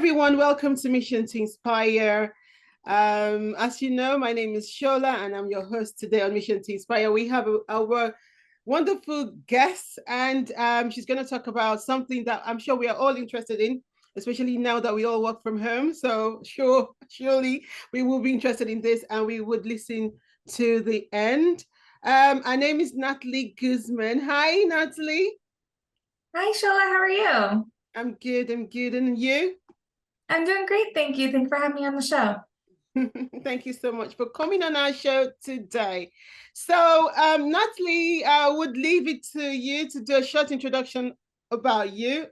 everyone, welcome to Mission to Inspire. As you know, my name is Shola and I'm your host today on Mission to Inspire. We have our wonderful guest and she's going to talk about something that I'm sure we are all interested in, especially now that we all work from home. So surely we will be interested in this and we would listen to the end. Her name is Natalie Guzman. Hi, Natalie. Hi, Shola. How are you? I'm good. And you? I'm doing great. Thank you. Thanks for having me on the show. Thank you so much for coming on our show today. So, Natalie, I would leave it to you to do a short introduction about you.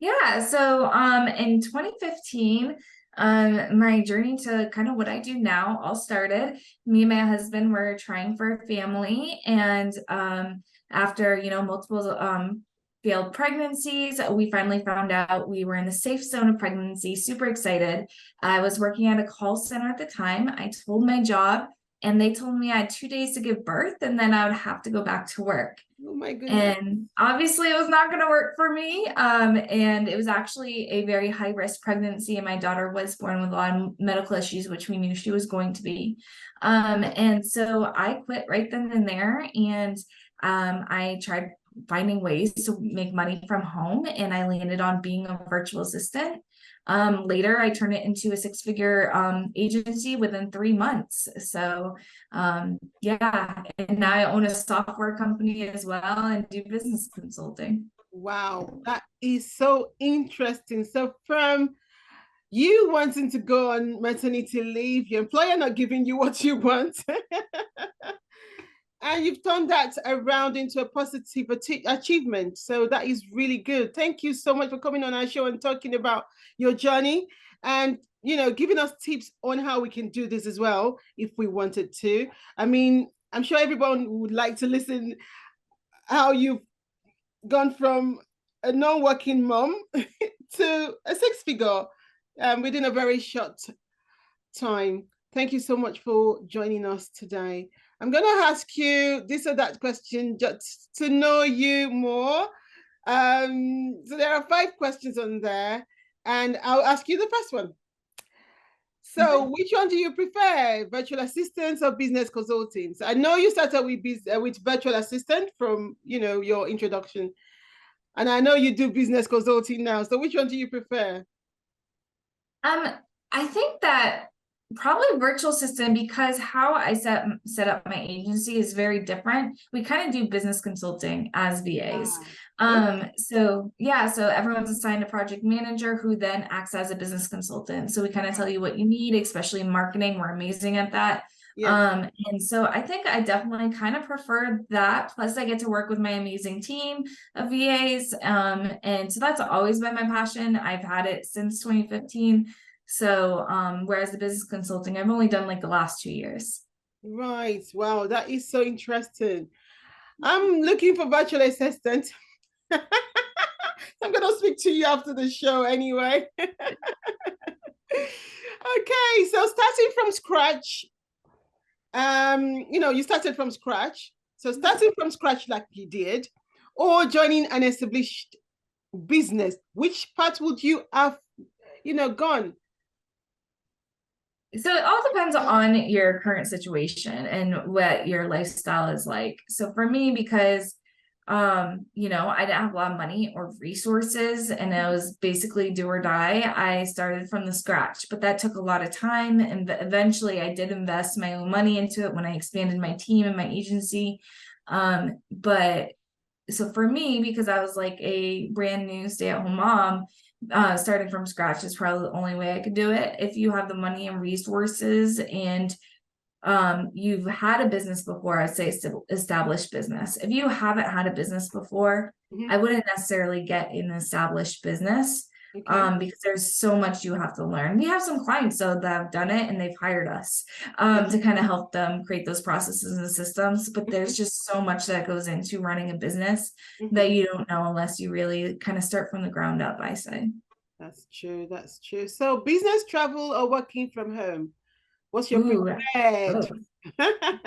Yeah. So, in 2015, my journey to kind of what I do now all started. Me and my husband were trying for a family, and after multiple failed pregnancies, we finally found out we were in the safe zone of pregnancy. Super excited. I was working at a call center at the time. I told my job, and they told me I had 2 days to give birth, and then I would have to go back to work. Oh my goodness. And obviously, it was not going to work for me. And it was actually a very high risk pregnancy. And my daughter was born with a lot of medical issues, which we knew she was going to be. And so I quit right then and there. And I tried finding ways to make money from home. And I landed on being a virtual assistant. Later, I turned it into a six-figure agency within 3 months. So yeah, and now I own a software company as well and do business consulting. Wow, that is so interesting. So from you wanting to go on maternity leave, your employer not giving you what you want, and you've turned that around into a positive achievement. So that is really good. Thank you so much for coming on our show and talking about your journey and giving us tips on how we can do this as well if we wanted to. I mean, I'm sure everyone would like to listen how you've gone from a non-working mom to a six-figure within a very short time. Thank you so much for joining us today. I'm going to ask you this or that question just to know you more. So there are 5 questions on there, and I'll ask you the first one. So, which one do you prefer, virtual assistants or business consultants? I know you started with virtual assistant from your introduction, and I know you do business consulting now. So, which one do you prefer? I think that probably virtual assistant, because how I set up my agency is very different. We kind of do business consulting as VAs. So yeah, so everyone's assigned a project manager who then acts as a business consultant. So we kind of tell you what you need, especially in marketing. We're amazing at that. Yeah. And so I think I definitely kind of prefer that. Plus, I get to work with my amazing team of VAs. And so that's always been my passion. I've had it since 2015. So whereas the business consulting, I've only done like the last 2 years. Right. Wow, that is so interesting. I'm looking for virtual assistant. I'm going to speak to you after the show anyway. Okay, so starting from scratch, you started from scratch. So starting from scratch like you did, or joining an established business, which part would you have, gone? So it all depends on your current situation and what your lifestyle is like. So for me, because I didn't have a lot of money or resources and I was basically do or die, I started from the scratch, but that took a lot of time. And eventually I did invest my own money into it when I expanded my team and my agency. But so for me, because I was like a brand new stay-at-home mom, starting from scratch is probably the only way I could do it. If you have the money and resources and you've had a business before, I'd say established business. If you haven't had a business before, I wouldn't necessarily get an established business. Because there's so much you have to learn. We have some clients though that have done it and they've hired us to kind of help them create those processes and the systems. But there's just so much that goes into running a business that you don't know unless you really kind of start from the ground up, I say. That's true. That's true. So business travel or working from home? What's your preferred?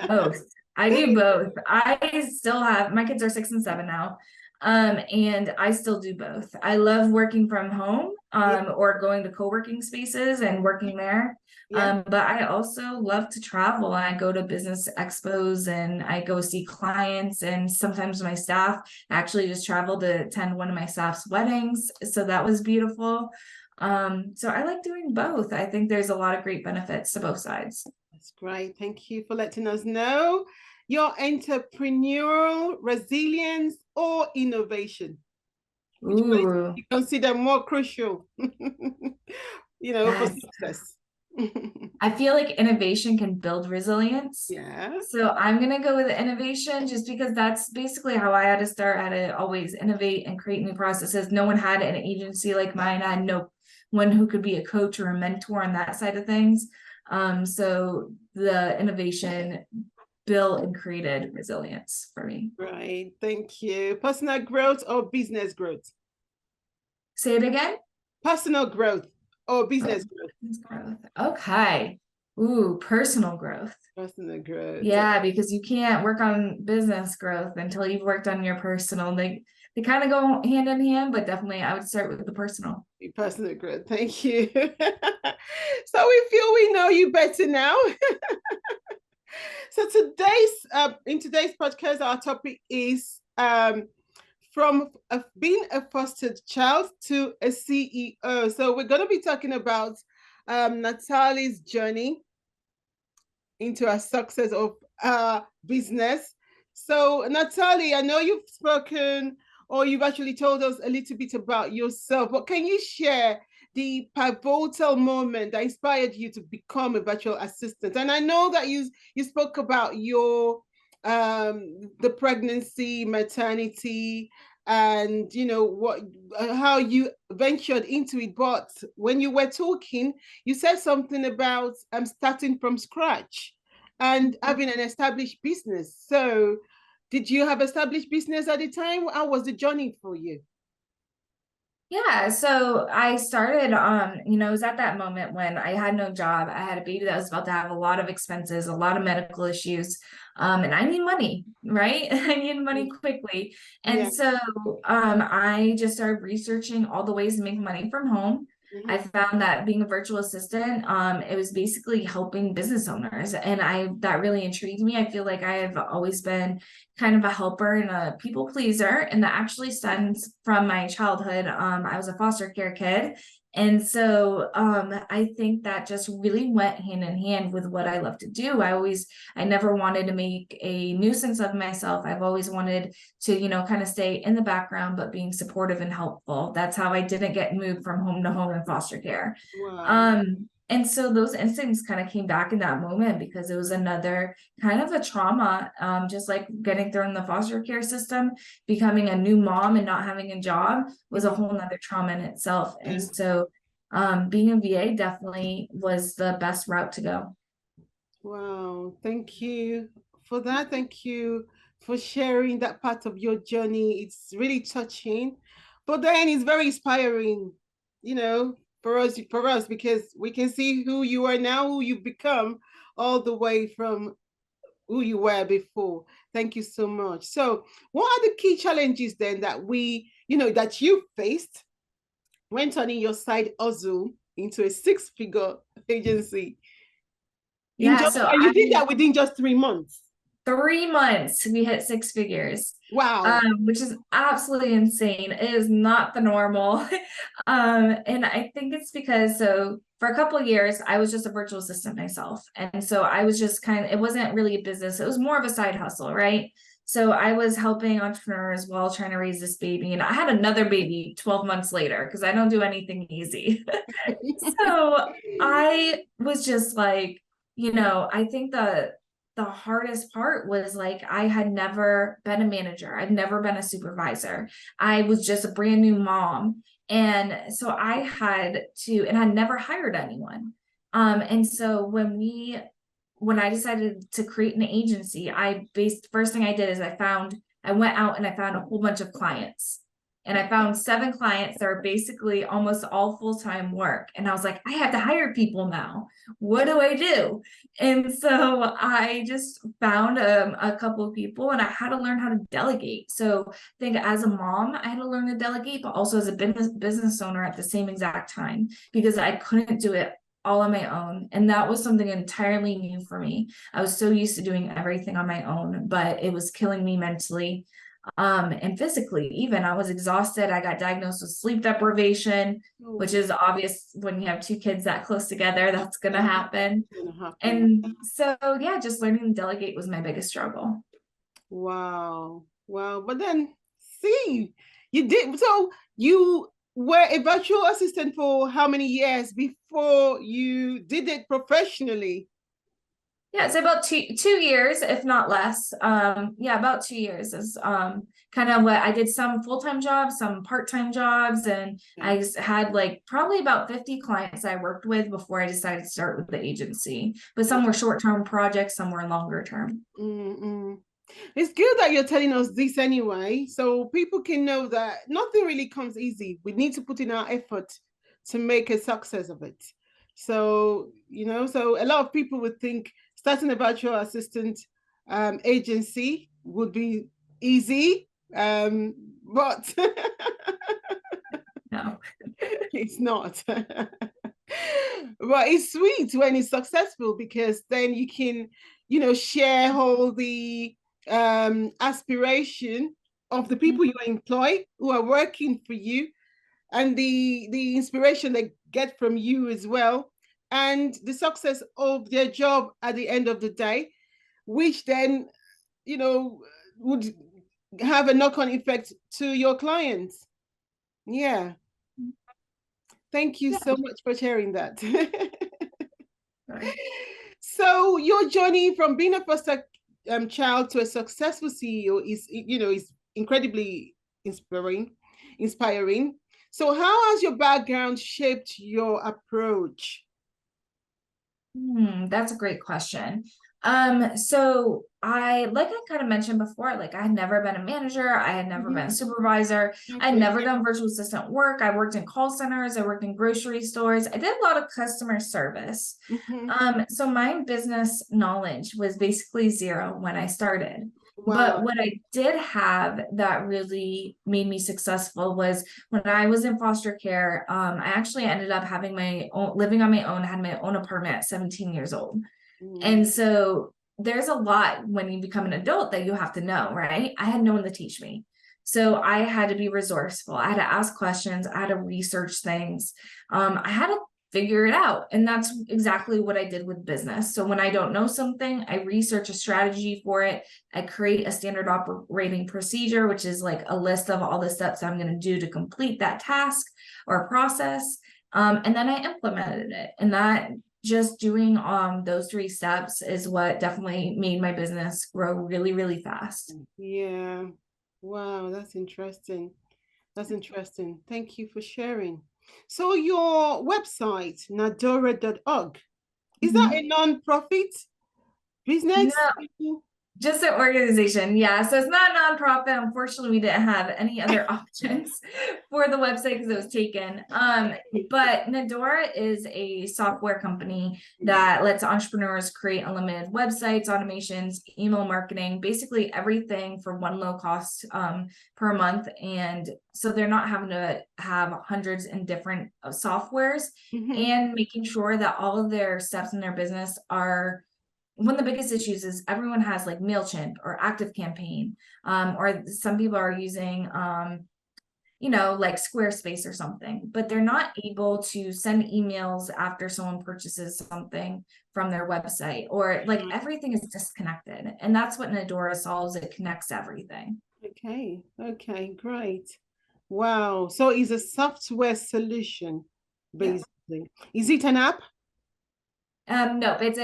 Both. I do both. I still have, my kids are 6 and 7 now. And I still do both. I love working from home, or going to co-working spaces and working there. But I also love to travel. I go to business expos and I go see clients, and sometimes my staff actually just traveled to attend one of my staff's weddings. So that was beautiful. So I like doing both. I think there's a lot of great benefits to both sides. That's great. Thank you for letting us know your entrepreneurial resilience or innovation. Which Ooh, you consider more crucial, for yes. success. I feel like innovation can build resilience. Yeah. So I'm going to go with innovation just because that's basically how I had to start. I had to always innovate and create new processes. No one had an agency like mine. I had no one who could be a coach or a mentor on that side of things. So the innovation built and created resilience for me. Right. Thank you. Personal growth or business growth? Say it again. Personal growth or business growth? Growth. Okay. Ooh, personal growth. Personal growth. Yeah, because you can't work on business growth until you've worked on your personal. They kind of go hand in hand, but definitely I would start with the personal. Personal growth. Thank you. So we feel we know you better now. So in today's podcast, our topic is from being a fostered child to a CEO. So we're going to be talking about Natalie's journey into a success of business. So Natalie, I know you've spoken or you've actually told us a little bit about yourself, but can you share the pivotal moment that inspired you to become a virtual assistant? And I know that you spoke about your the pregnancy, maternity, and how you ventured into it. But when you were talking, you said something about starting from scratch and having an established business. So did you have established business at the time? How was the journey for you? Yeah, so I started, it was at that moment when I had no job. I had a baby that was about to have a lot of expenses, a lot of medical issues, and I need money, right? I need money quickly. And so I just started researching all the ways to make money from home. I found that being a virtual assistant, it was basically helping business owners, and that really intrigued me. I feel like I have always been kind of a helper and a people pleaser, and that actually stems from my childhood. I was a foster care kid, and so I think that just really went hand in hand with what I love to do. I never wanted to make a nuisance of myself. I've always wanted to, kind of stay in the background, but being supportive and helpful. That's how I didn't get moved from home to home in foster care. Wow. And so those instincts kind of came back in that moment because it was another kind of a trauma, just like getting thrown in the foster care system, becoming a new mom and not having a job was a whole nother trauma in itself. And so being a VA definitely was the best route to go. Wow. Thank you for that. Thank you for sharing that part of your journey. It's really touching, but then it's very inspiring, for us, because we can see who you are now, who you've become, all the way from who you were before. Thank you so much. So what are the key challenges then that that you faced when turning your side hustle into a six-figure agency? Yeah, so you did that within just 3 months. 3 months we hit six figures. Wow. Which is absolutely insane. It is not the normal. And I think it's because for a couple of years I was just a virtual assistant myself. And so I was just it wasn't really a business, it was more of a side hustle, right? So I was helping entrepreneurs while trying to raise this baby. And I had another baby 12 months later because I don't do anything easy. So I was just like, I think the hardest part was like I had never been a manager. I'd never been a supervisor. I was just a brand new mom. And so I had to, and I never hired anyone. And so when I decided to create an agency, first thing I did is I went out and I found a whole bunch of clients. and I found 7 clients that are basically almost all full-time work. And I was like, I have to hire people now. What do I do? And so I just found a couple of people, and I had to learn how to delegate. So I think as a mom, I had to learn to delegate, but also as a business owner at the same exact time, because I couldn't do it all on my own. And that was something entirely new for me. I was so used to doing everything on my own, but it was killing me mentally. And physically, even I was exhausted. I got diagnosed with sleep deprivation, which is obvious when you have 2 kids that close together, that's going to happen. And so, yeah, just learning to delegate was my biggest struggle. Wow. Wow. But then, see, you did. So you were a virtual assistant for how many years before you did it professionally? Yeah, it's about two years, if not less. Yeah, about 2 years is kind of what I did. Some full-time jobs, some part-time jobs, and I just had like probably about 50 clients I worked with before I decided to start with the agency. But some were short-term projects, some were longer term. Mm-mm. It's good that you're telling us this anyway, so people can know that nothing really comes easy. We need to put in our effort to make a success of it. So, so a lot of people would think starting a virtual assistant agency would be easy, but No. it's not. But it's sweet when it's successful, because then you can, share all the aspiration of the people you employ who are working for you, and the inspiration they get from you as well, and the success of their job at the end of the day, which then would have a knock-on effect to your clients. Yeah. Thank you so much for sharing that. So your journey from being a foster child to a successful CEO is incredibly inspiring. So how has your background shaped your approach? That's a great question. So like I kind of mentioned before, like I had never been a manager, I had never been a supervisor, I had never done virtual assistant work. I worked in call centers, I worked in grocery stores, I did a lot of customer service. So my business knowledge was basically zero when I started. Wow. But what I did have that really made me successful was when I was in foster care. I actually ended up having my own, living on my own, had my own apartment at 17 years old. And so there's a lot when you become an adult that you have to know, right? I had no one to teach me. So I had to be resourceful. I had to ask questions. I had to research things. I had to figure it out. And that's exactly what I did with business. So when I don't know something, I research a strategy for it. I create a standard operating procedure, which is like a list of all the steps I'm going to do to complete that task or process. And then I implemented it. And that just doing those 3 steps is what definitely made my business grow really, really fast. Yeah. Wow, that's interesting. That's interesting. Thank you for sharing. So your website, nadora.org, is that a non-profit business? No. Just an organization, yeah. So it's not a nonprofit. Unfortunately, we didn't have any other options for the website because it was taken. But Medora is a software company that lets entrepreneurs create unlimited websites, automations, email marketing, basically everything for one low cost per month. And so they're not having to have hundreds and different softwares, and making sure that all of their steps in their business are. One of the biggest issues is everyone has like MailChimp or ActiveCampaign, or some people are using, like Squarespace or something, but they're not able to send emails after someone purchases something from their website, or like everything is disconnected. And that's what Medora solves. It connects everything. Okay, great. Wow. So it's a software solution, basically. Is it an app? No, it's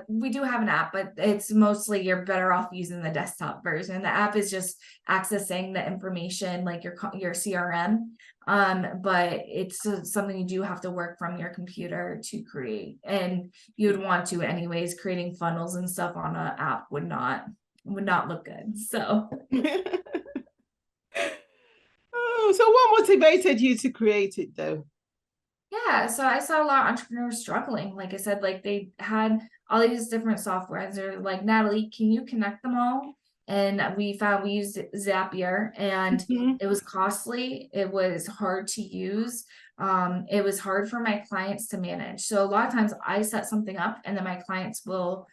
we do have an app, but it's mostly you're better off using the desktop version. The app is just accessing the information like your CRM. But it's something you do have to work from your computer to create, and you would want to anyways. Creating funnels and stuff on an app would not look good. So So what motivated you to create it though? Yeah, so I saw a lot of entrepreneurs struggling. Like I said, like they had all these different softwares. They're like, Natalie, can you connect them all? And we used Zapier, and Mhm. it was costly. It was hard to use. It was hard for my clients to manage. So a lot of times I set something up and then my clients will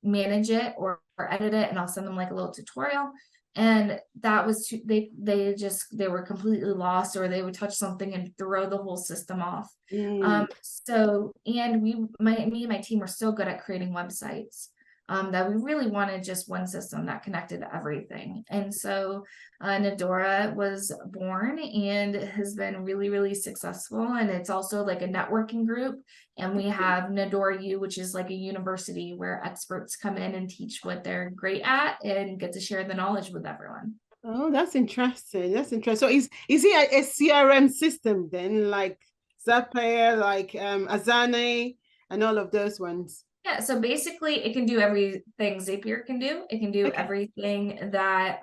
manage it or edit it, and I'll send them like a little tutorial. And that was too, they were completely lost, or they would touch something and throw the whole system off. Mm. So, and me and my team were so good at creating websites, that we really wanted just one system that connected everything. And so Medora was born and has been really, really successful. And it's also like a networking group. And we have Medora U, which is like a university where experts come in and teach what they're great at and get to share the knowledge with everyone. Oh, that's interesting. That's interesting. So is it a CRM system then, like Zapier, like Asana, and all of those ones? Yeah, so basically it can do everything Zapier can do. It can do Okay. everything that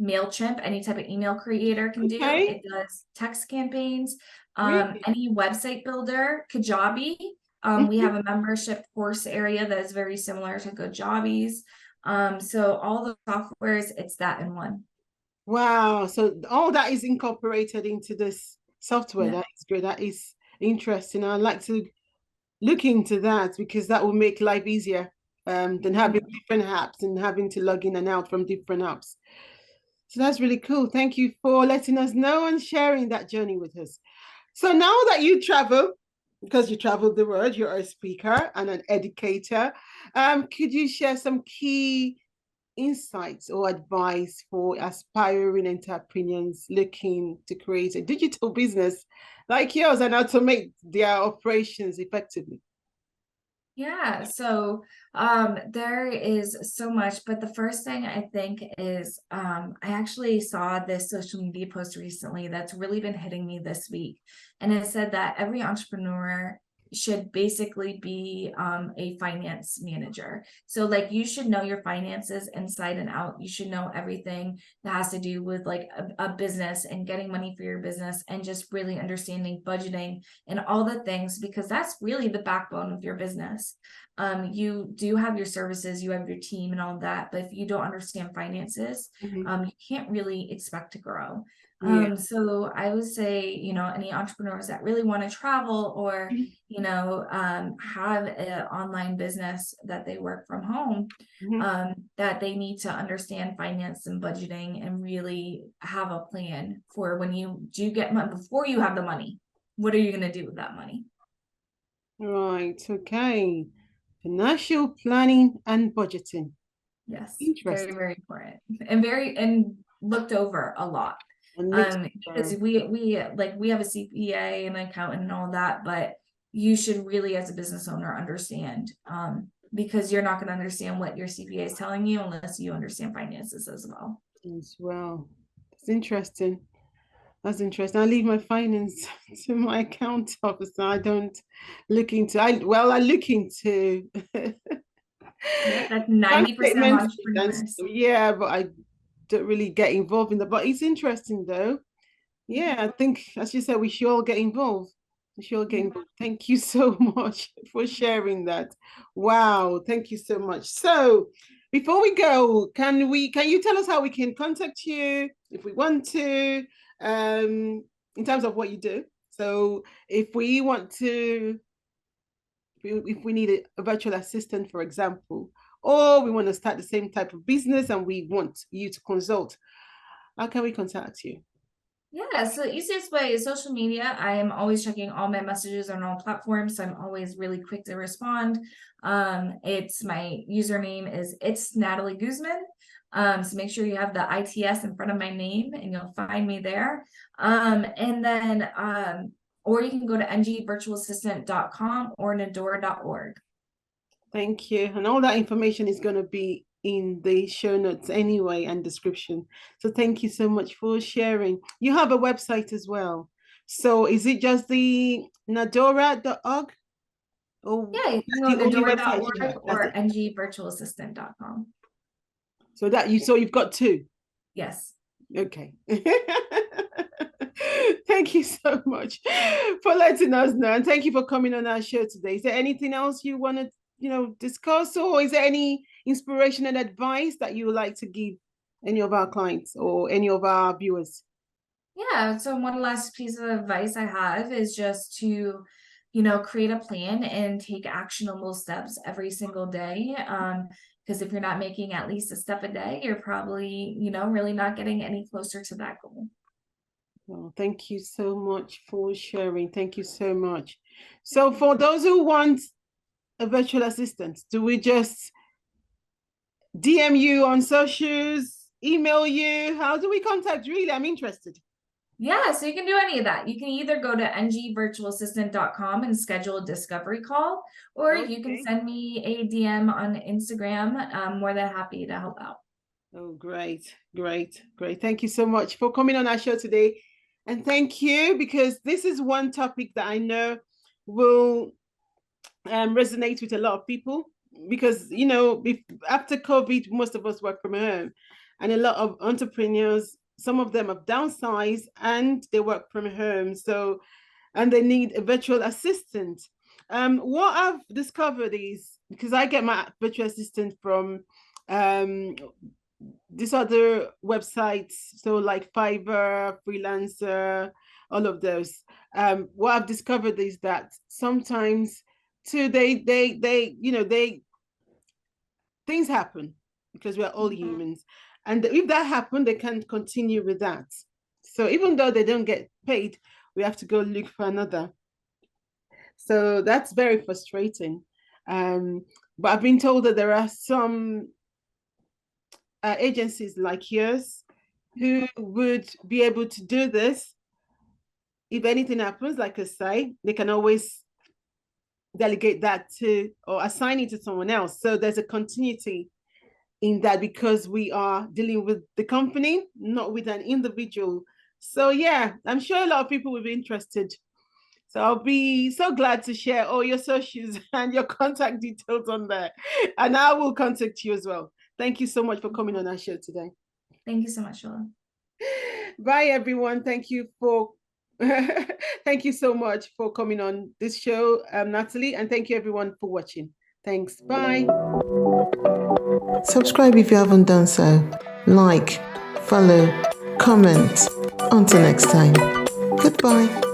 MailChimp, any type of email creator can do. Okay. It does text campaigns, Really? any website builder, Kajabi. We Mhm. have a membership course area that is very similar to Kajabi's. So all the softwares, it's that in one. Wow. So all that is incorporated into this software. Yeah. That is great. That is interesting. I'd like to look into that because that will make life easier than having different apps and having to log in and out from different apps. So that's really cool. Thank you for letting us know and sharing that journey with us. So now that you travel, because you travel the world, you're a speaker and an educator, could you share some key insights or advice for aspiring entrepreneurs looking to create a digital business like yours and automate their operations effectively? Yeah, so there is so much, but the first thing I think is I actually saw this social media post recently that's really been hitting me this week. And it said that every entrepreneur should basically be a finance manager. So like you should know your finances inside and out. You should know everything that has to do with like a business and getting money for your business and just really understanding budgeting and all the things, because that's really the backbone of your business. You do have your services, you have your team and all that, but if you don't understand finances, Mhm. you can't really expect to grow. Yeah. So I would say, any entrepreneurs that really want to travel or, have an online business that they work from home, Mhm. that they need to understand finance and budgeting and really have a plan for when you do get money. Before you have the money, what are you going to do with that money? Right. Okay. Financial planning and budgeting. Yes, very, Interesting. very important and looked over a lot. And looked Because over. we have a CPA and accountant and all that, but you should really, as a business owner, understand, because you're not going to understand what your CPA is telling you unless you understand finances as well. As well. It's interesting. That's interesting. I leave my finance to my account officer. I don't look into I look into Yeah, that's bank 90% of statements and entrepreneurs. stuff. Yeah, but I don't really get involved in that. But it's interesting though. Yeah, I think as you said, we should all get involved. We should all get involved. Thank you so much for sharing that. Wow, thank you so much. So before we go, can you tell us how we can contact you if we want to, in terms of what you do? So if we want to, if we need a virtual assistant, for example, or we want to start the same type of business and we want you to consult, how can we contact you? Yeah, so the easiest way is social media. I am always checking all my messages on all platforms, so I'm always really quick to respond. It's my username is it's Natalie Guzman. So make sure you have the ITS in front of my name and you'll find me there. And then or you can go to ngvirtualassistant.com or nadora.org. Thank you. And all that information is going to be in the show notes anyway and description. So thank you so much for sharing. You have a website as well. So is it just the nadora.org? Or Yeah, you can that's go the to only website you nadora.org have? That's or it. ngvirtualassistant.com. So you've got two. Yes. Okay. Thank you so much for letting us know. And thank you for coming on our show today. Is there anything else you want to, discuss, or is there any inspiration and advice that you would like to give any of our clients or any of our viewers? Yeah. So one last piece of advice I have is just to, create a plan and take actionable steps every single day. Because if you're not making at least a step a day, you're probably, really not getting any closer to that goal. Well, thank you so much for sharing. Thank you so much. So for those who want a virtual assistant, do we just DM you on socials, email you? How do we contact? Really, I'm interested. Yeah, so you can do any of that. You can either go to ngvirtualassistant.com and schedule a discovery call, or you can send me a DM on Instagram. I'm more than happy to help out. Oh, great. Thank you so much for coming on our show today. And thank you, because this is one topic that I know will resonate with a lot of people, because, after COVID, most of us work from home, and a lot of entrepreneurs, some of them have downsized and they work from home. So, and they need a virtual assistant. What I've discovered is, because I get my virtual assistant from these other websites, so like Fiverr, Freelancer, all of those. What I've discovered is that sometimes too, they things happen, because we're all humans, and if that happened, they can't continue with that. So even though they don't get paid, we have to go look for another. So that's very frustrating. But I've been told that there are some agencies like yours who would be able to do this. If anything happens, like I say, they can always delegate that to, or assign it to someone else. So there's a continuity in that, because we are dealing with the company, not with an individual. So yeah, I'm sure a lot of people will be interested. So I'll be so glad to share all your socials and your contact details on there. And I will contact you as well. Thank you so much for coming on our show today. Thank you so much, Shola. Bye, everyone. Thank you for thank you so much for coming on this show, Natalie, and thank you everyone for watching. Thanks. Bye. Subscribe if you haven't done so. Like, follow, comment. Until next time. Goodbye.